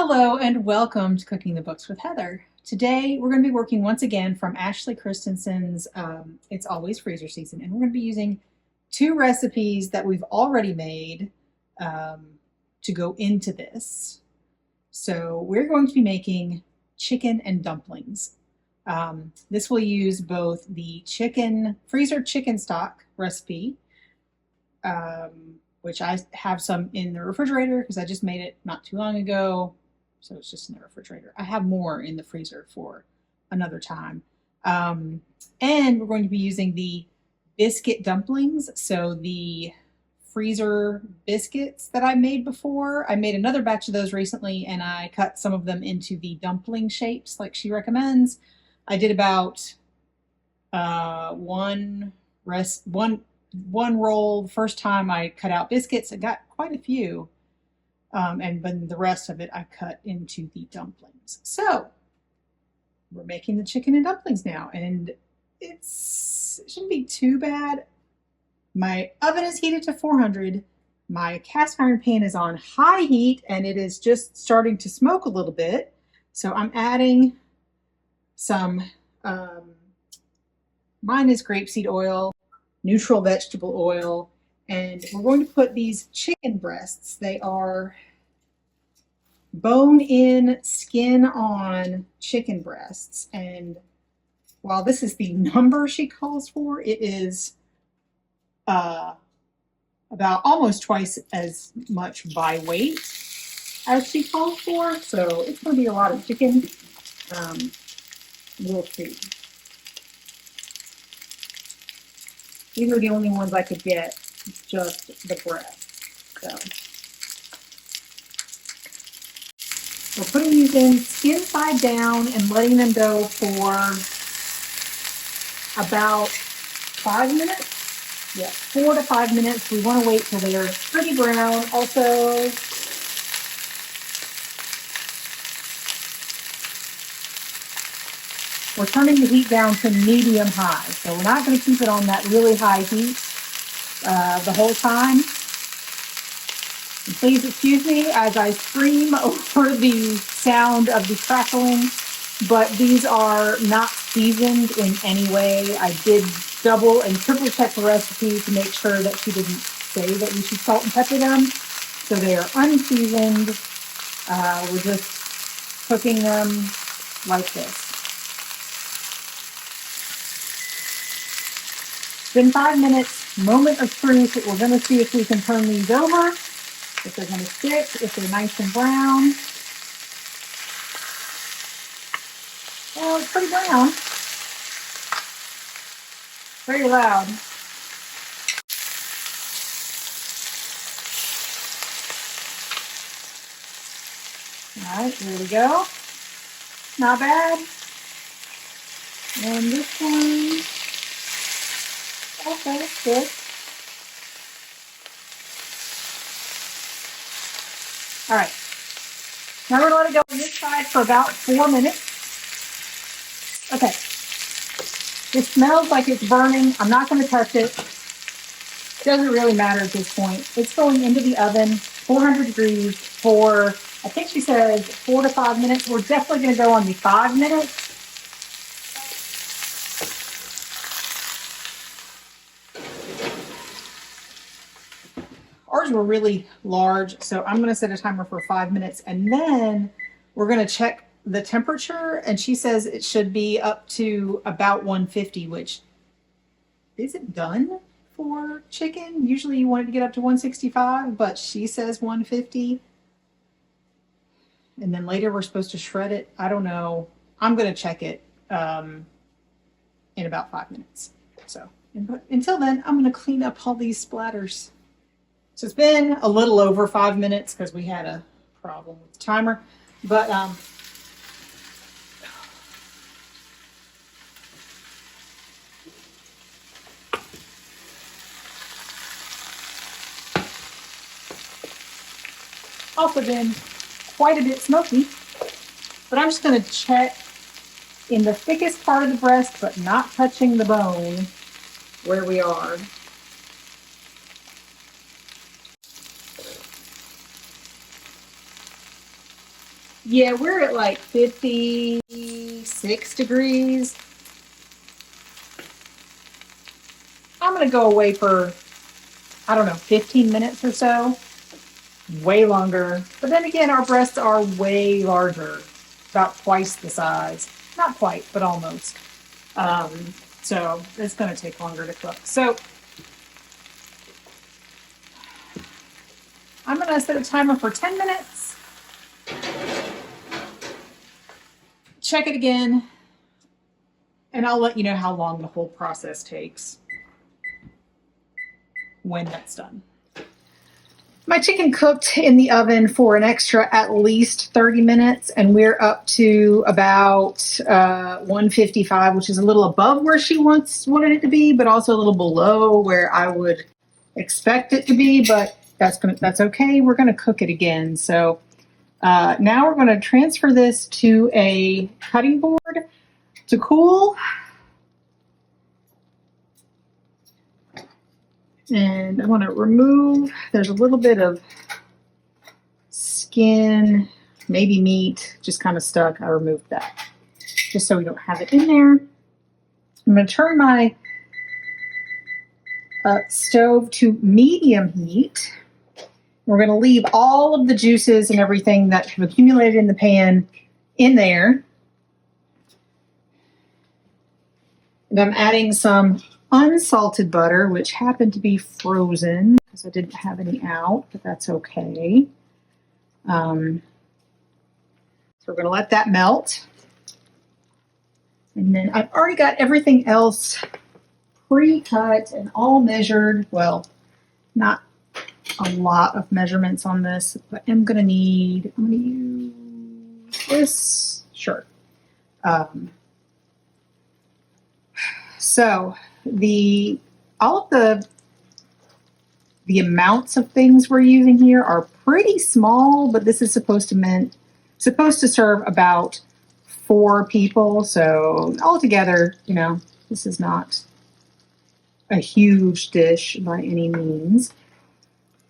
Hello and welcome to Cooking the Books with Heather. Today we're going to be working once again from Ashley Christensen's It's Always Freezer Season, and we're going to be using two recipes that we've already made to go into this. So we're going to be making chicken and dumplings. This will use both the freezer chicken stock recipe, which I have some in the refrigerator because I just made it not too long ago. So it's just in the refrigerator. I have more in the freezer for another time. And we're going to be using the biscuit dumplings. So the freezer biscuits that I made before. I made another batch of those recently and I cut some of them into the dumpling shapes like she recommends. I did about one roll. The first time I cut out biscuits, I got quite a few. And then the rest of it I cut into the dumplings. So we're making the chicken and dumplings now, and it shouldn't be too bad. My oven is heated to 400. My cast iron pan is on high heat, and it is just starting to smoke a little bit. So I'm adding some, mine is grapeseed oil, neutral vegetable oil, and we're going to put these chicken breasts. They are bone-in, skin-on chicken breasts. And while this is the number she calls for, it is about almost twice as much by weight as she calls for. So it's going to be a lot of chicken. We'll see. These are the only ones I could get, just the breast. So we're putting these in skin side down and letting them go for about 5 minutes. Yeah, 4 to 5 minutes. We want to wait till they're pretty brown. Also, we're turning the heat down to medium high. So we're not going to keep it on that really high heat the whole time. And please excuse me as I scream over the sound of the crackling, but these are not seasoned in any way. I did double and triple check the recipe to make sure that she didn't say that we should salt and pepper them. So they are unseasoned. We're just cooking them like this. It's been 5 minutes, moment of truth. We're going to see if we can turn these over, if they're going to stick, if they're nice and brown. Well, it's pretty brown. Very loud. All right, there we go. Not bad. And this one. Okay, that's good. All right. Now we're going to let it go on this side for about 4 minutes. Okay. It smells like it's burning. I'm not going to touch it. It doesn't really matter at this point. It's going into the oven, 400 degrees for, I think she says 4 to 5 minutes. We're definitely going to go on the 5 minutes. Ours were really large, so I'm going to set a timer for 5 minutes, and then we're going to check the temperature, and she says it should be up to about 150, which isn't done for chicken. Usually you want it to get up to 165, but she says 150. And then later we're supposed to shred it. I don't know. I'm going to check it in about 5 minutes. So until then, I'm going to clean up all these splatters. So it's been a little over 5 minutes because we had a problem with the timer, but also been quite a bit smoky. But I'm just going to check in the thickest part of the breast, but not touching the bone where we are. Yeah, we're at like 56 degrees. I'm going to go away for, I don't know, 15 minutes or so. Way longer. But then again, our breasts are way larger, about twice the size. Not quite, but almost. So it's going to take longer to cook. So I'm going to set a timer for 10 minutes. Check it again. And I'll let you know how long the whole process takes when that's done. My chicken cooked in the oven for an extra at least 30 minutes, and we're up to about 155, which is a little above where she wanted it to be, but also a little below where I would expect it to be, but that's okay. We're going to cook it again. So now we're going to transfer this to a cutting board to cool. And I want to remove, there's a little bit of skin, maybe meat, just kind of stuck. I removed that just so we don't have it in there. I'm going to turn my stove to medium heat. We're going to leave all of the juices and everything that have accumulated in the pan in there. And I'm adding some unsalted butter, which happened to be frozen because I didn't have any out, but that's okay. So we're going to let that melt. And then I've already got everything else pre-cut and all measured. Well, not a lot of measurements on this, but I'm going to use this. Sure. So all of the amounts of things we're using here are pretty small, but this is supposed to serve about 4 people. So altogether, this is not a huge dish by any means.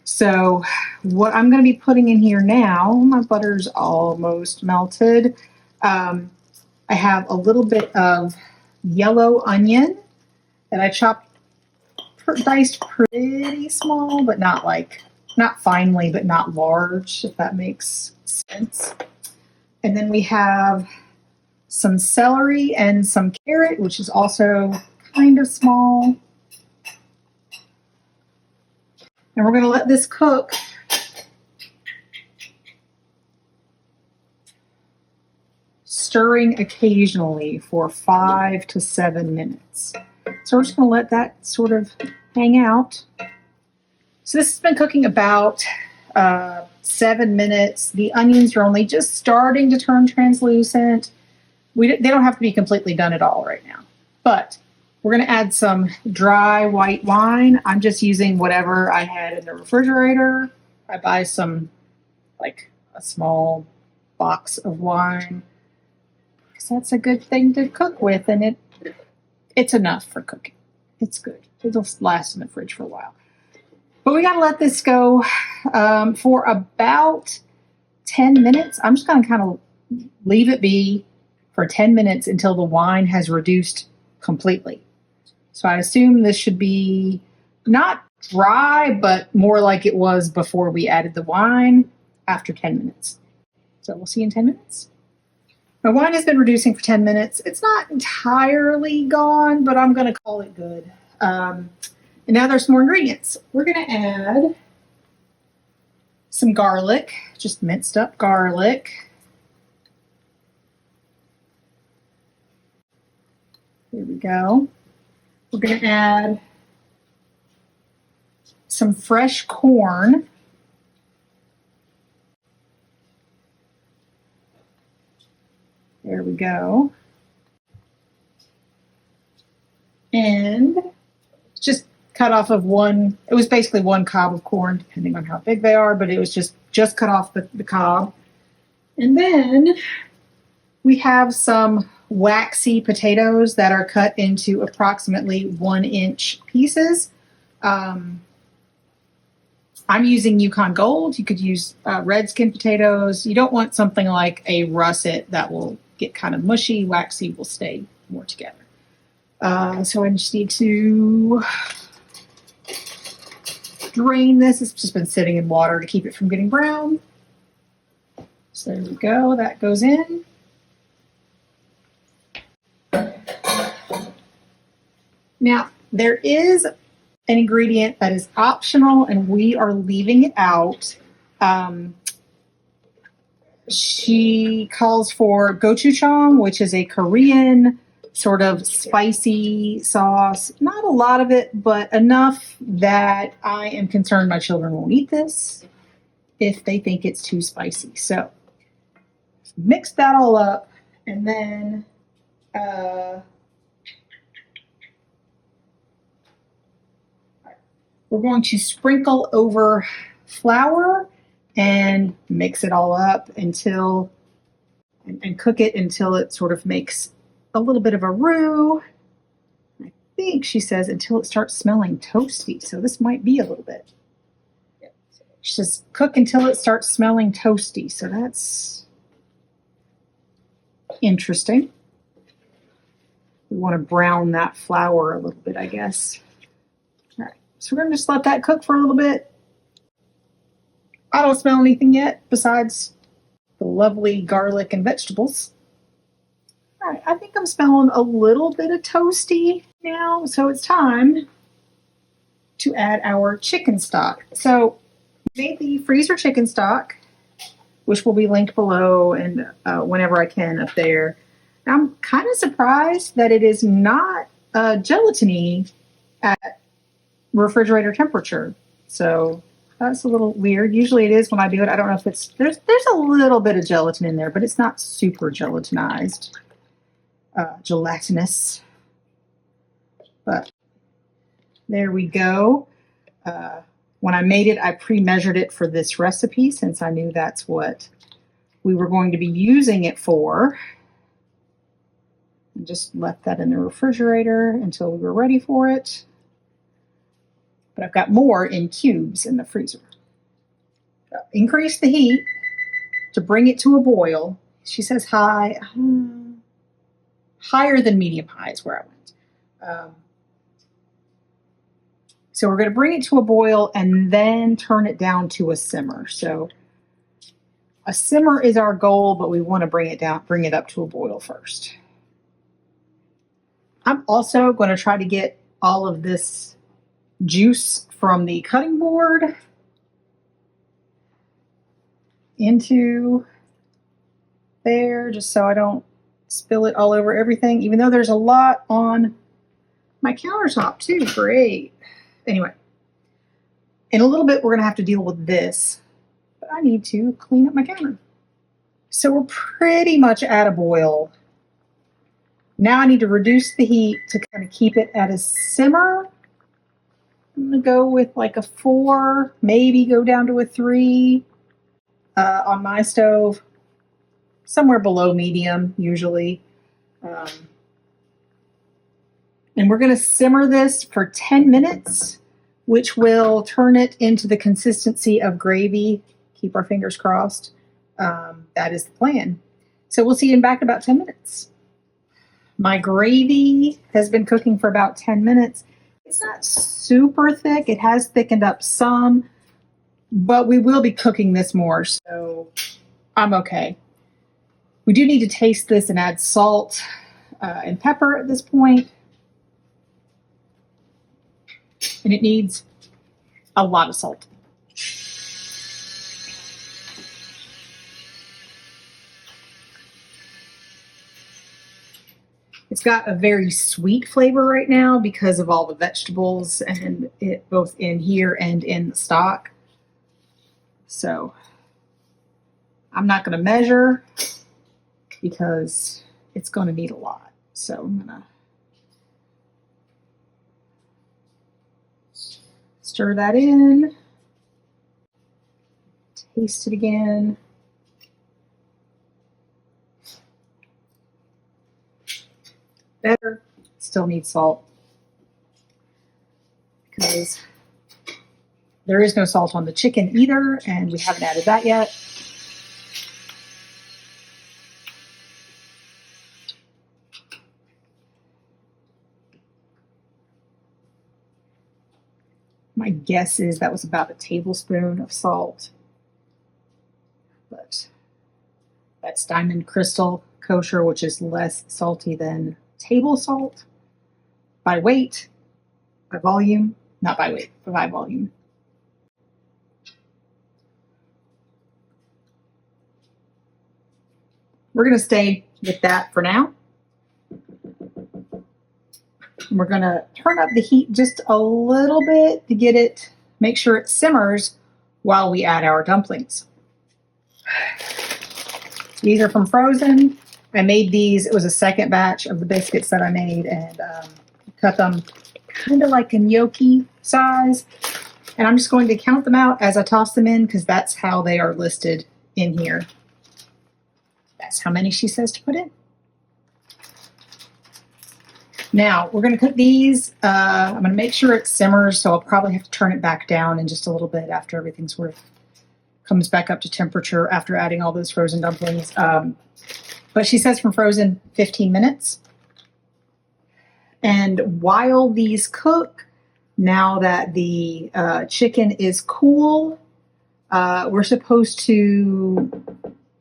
So what I'm going to be putting in here now, my butter's almost melted. I have a little bit of yellow onion that I chopped, diced pretty small, but not finely, but not large, if that makes sense. And then we have some celery and some carrot, which is also kind of small. And we're going to let this cook stirring occasionally for 5 to 7 minutes. So we're just going to let that sort of hang out. So this has been cooking about 7 minutes. The onions are only just starting to turn translucent. They don't have to be completely done at all right now. But we're going to add some dry white wine. I'm just using whatever I had in the refrigerator. I buy some, like a small box of wine. Because that's a good thing to cook with, and it's enough for cooking. It's good. It'll last in the fridge for a while. But we got to let this go for about 10 minutes. I'm just going to kind of leave it be for 10 minutes until the wine has reduced completely. So I assume this should be not dry, but more like it was before we added the wine after 10 minutes. So we'll see you in 10 minutes. My wine has been reducing for 10 minutes. It's not entirely gone, but I'm going to call it good. And now there's more ingredients. We're going to add some garlic, just minced up garlic. Here we go. We're going to add some fresh corn. There we go. And just cut off of one, it was basically one cob of corn, depending on how big they are, but it was just cut off the cob. And then we have some waxy potatoes that are cut into approximately 1-inch pieces. I'm using Yukon Gold. You could use red skin potatoes. You don't want something like a russet that will get kind of mushy. Waxy will stay more together. So I just need to drain this. It's just been sitting in water to keep it from getting brown. So there we go. That goes in. Now, there is an ingredient that is optional and we are leaving it out. She calls for gochujang, which is a Korean sort of spicy sauce. Not a lot of it, but enough that I am concerned my children won't eat this if they think it's too spicy. So mix that all up, and then we're going to sprinkle over flour and mix it all up until, and cook it until it sort of makes a little bit of a roux. I think she says until it starts smelling toasty. So this might be a little bit. She says cook until it starts smelling toasty. So that's interesting. We want to brown that flour a little bit, I guess. All right, so we're going to just let that cook for a little bit. I don't smell anything yet besides the lovely garlic and vegetables. All right, I think I'm smelling a little bit of toasty now, so it's time to add our chicken stock. So I made the freezer chicken stock, which will be linked below and whenever I can up there. I'm kind of surprised that it is not gelatiny at refrigerator temperature. So that's a little weird. Usually it is when I do it. I don't know if it's, there's a little bit of gelatin in there, but it's not super gelatinized, gelatinous. But there we go. When I made it, I pre-measured it for this recipe since I knew that's what we were going to be using it for. And just left that in the refrigerator until we were ready for it. But I've got more in cubes in the freezer. Increase the heat to bring it to a boil. She says high, higher than medium high is where I went. So we're going to bring it to a boil and then turn it down to a simmer. So a simmer is our goal, but we want to bring it up to a boil first. I'm also going to try to get all of this juice from the cutting board into there, just so I don't spill it all over everything, even though there's a lot on my countertop too. Great. Anyway, in a little bit, we're going to have to deal with this, but I need to clean up my counter. So we're pretty much at a boil. Now I need to reduce the heat to kind of keep it at a simmer. I'm going to go with like a 4, maybe go down to a 3 on my stove, somewhere below medium usually. And we're going to simmer this for 10 minutes, which will turn it into the consistency of gravy. Keep our fingers crossed. That is the plan. So we'll see you in back in about 10 minutes. My gravy has been cooking for about 10 minutes. It's not super thick. It has thickened up some, but we will be cooking this more, so I'm okay. We do need to taste this and add salt and pepper at this point. And it needs a lot of salt. It's got a very sweet flavor right now because of all the vegetables and it both in here and in the stock. So I'm not going to measure because it's going to need a lot. So I'm going to stir that in, taste it again. Better, still need salt because There is no salt on the chicken either, and we haven't added that yet. My guess is that was about a tablespoon of salt, but that's Diamond Crystal kosher, which is less salty than table salt by weight, by volume, not by weight, but by volume. We're going to stay with that for now. And we're going to turn up the heat just a little bit to get it, make sure it simmers while we add our dumplings. These are from frozen. I made these, it was a second batch of the biscuits that I made, and cut them kind of like a gnocchi size. And I'm just going to count them out as I toss them in because that's how they are listed in here. That's how many she says to put in. Now, we're going to cook these. I'm going to make sure it simmers, so I'll probably have to turn it back down in just a little bit after everything sort of comes back up to temperature after adding all those frozen dumplings. But she says from frozen 15 minutes. And while these cook, now that the chicken is cool, we're supposed to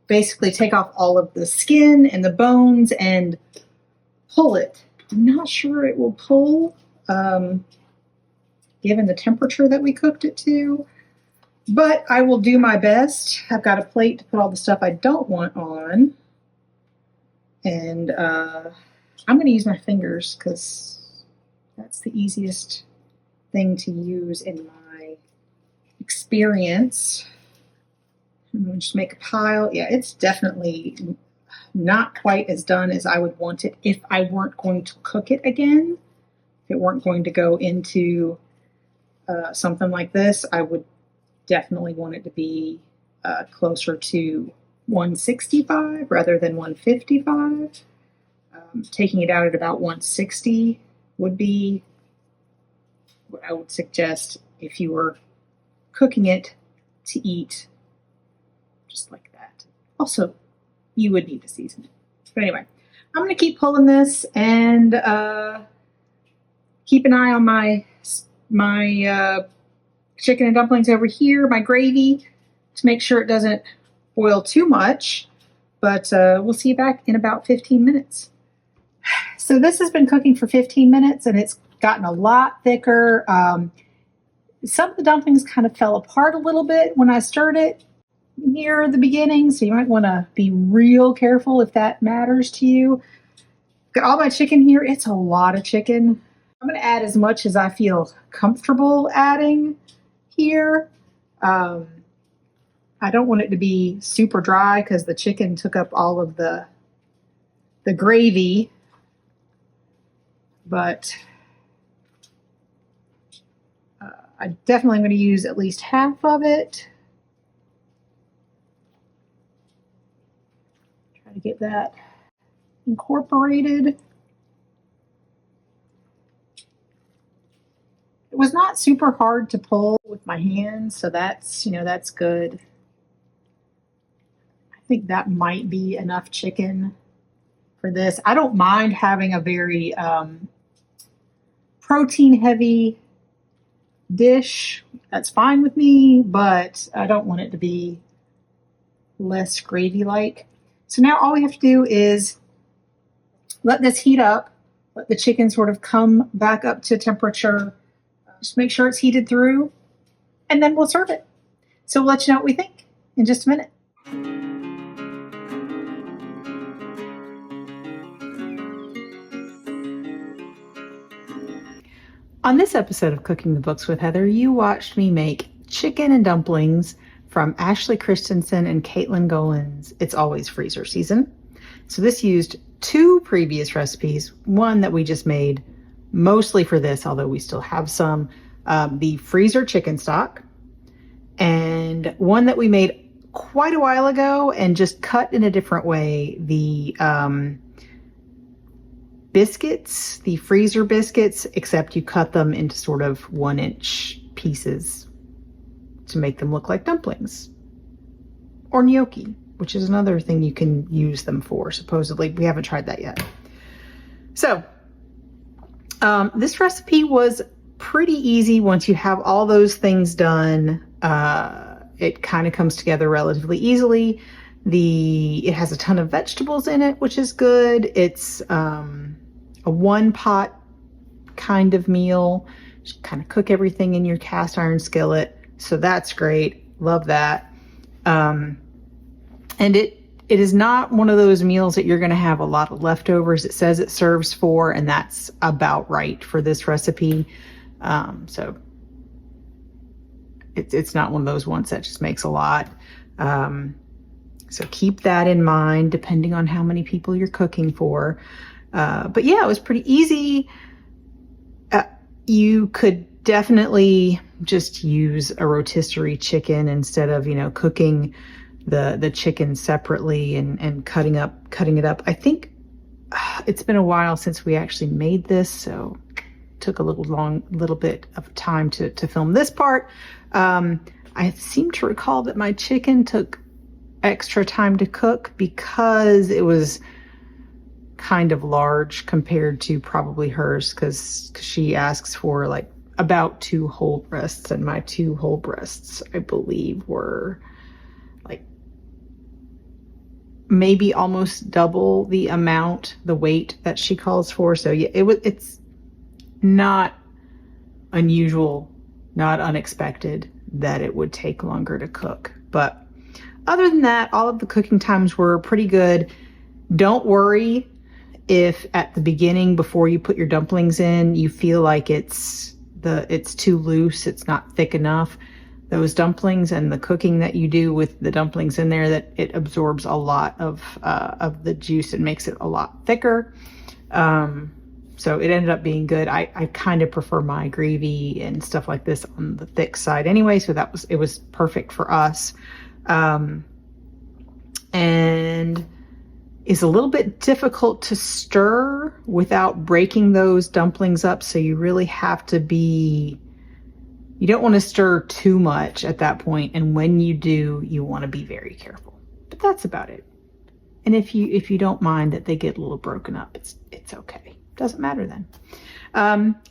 basically take off all of the skin and the bones and pull it. I'm not sure it will pull, given the temperature that we cooked it to, but I will do my best. I've got a plate to put all the stuff I don't want on, and I'm going to use my fingers because that's the easiest thing to use in my experience. I'm going to just make a pile. Yeah, it's definitely not quite as done as I would want it if I weren't going to cook it again. If it weren't going to go into something like this, I would definitely want it to be closer to 165 rather than 155. Taking it out at about 160 would be what I would suggest if you were cooking it to eat just like that. Also, you would need to season it. But anyway, I'm going to keep pulling this and keep an eye on my chicken and dumplings over here, my gravy, to make sure it doesn't boil too much. But we'll see you back in about 15 minutes. So this has been cooking for 15 minutes and it's gotten a lot thicker. Some of the dumplings kind of fell apart a little bit when I stirred it near the beginning, so you might want to be real careful if that matters to you. Got all my chicken here. It's a lot of chicken. I'm going to add as much as I feel comfortable adding here. I don't want it to be super dry because the chicken took up all of the gravy, but I definitely am going to use at least half of it. To get that incorporated. It was not super hard to pull with my hands, so that's, that's good. I think that might be enough chicken for this. I don't mind having a very protein heavy dish. That's fine with me, but I don't want it to be less gravy like. So now all we have to do is let this heat up, let the chicken sort of come back up to temperature, just make sure it's heated through, and then we'll serve it. So we'll let you know what we think in just a minute. On this episode of Cooking the Books with Heather, you watched me make chicken and dumplings from Ashley Christensen and Caitlin Golan's It's Always Freezer Season. So this used two previous recipes, one that we just made mostly for this, although we still have some, the freezer chicken stock, and one that we made quite a while ago and just cut in a different way, the biscuits, the freezer biscuits, except you cut them into sort of 1-inch pieces. to make them look like dumplings. Or gnocchi, which is another thing you can use them for, supposedly. We haven't tried that yet. So, this recipe was pretty easy once you have all those things done. It kind of comes together relatively easily. It has a ton of vegetables in it, which is good. It's a one pot kind of meal. Just kind of cook everything in your cast iron skillet. So that's great. Love that. And it is not one of those meals that you're going to have a lot of leftovers. It says it serves 4, and that's about right for this recipe. So it's not one of those ones that just makes a lot. So keep that in mind, depending on how many people you're cooking for. But yeah, it was pretty easy. You could definitely just use a rotisserie chicken instead of, cooking the chicken separately and cutting it up. I think it's been a while since we actually made this, so it took a little bit of time to film this part. I seem to recall that my chicken took extra time to cook because it was kind of large compared to probably hers, because she asks for like about 2 whole breasts, and my 2 whole breasts, I believe, were like maybe almost double the weight that she calls for. So yeah, it's not unusual, not unexpected that it would take longer to cook. But other than that, all of the cooking times were pretty good. Don't worry if at the beginning, before you put your dumplings in, you feel like it's too loose, it's not thick enough. Those dumplings and the cooking that you do with the dumplings in there, that it absorbs a lot of the juice and makes it a lot thicker. So it ended up being good. I kind of prefer my gravy and stuff like this on the thick side anyway, so it was perfect for us. And is a little bit difficult to stir without breaking those dumplings up. So you really have to you don't want to stir too much at that point. And when you do, you want to be very careful. But that's about it. And if you don't mind that they get a little broken up, it's okay. Doesn't matter then.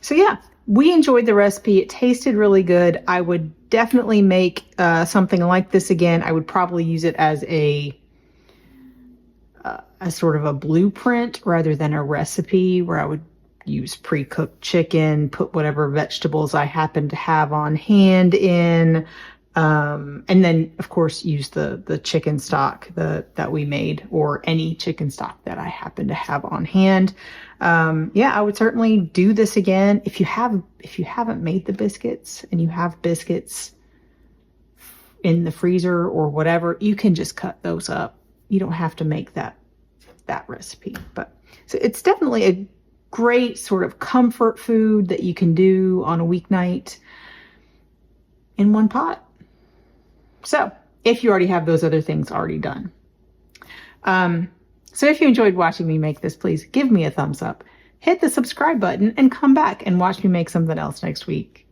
So yeah, we enjoyed the recipe. It tasted really good. I would definitely make something like this again. I would probably use it as a sort of a blueprint rather than a recipe, where I would use pre-cooked chicken, put whatever vegetables I happen to have on hand in, and then of course use the chicken stock that we made, or any chicken stock that I happen to have on hand. Yeah, I would certainly do this again. If you haven't made the biscuits and you have biscuits in the freezer or whatever, you can just cut those up. You don't have to make that recipe. But so it's definitely a great sort of comfort food that you can do on a weeknight in one pot. So if you already have those other things already done. So if you enjoyed watching me make this, please give me a thumbs up, hit the subscribe button, and come back and watch me make something else next week.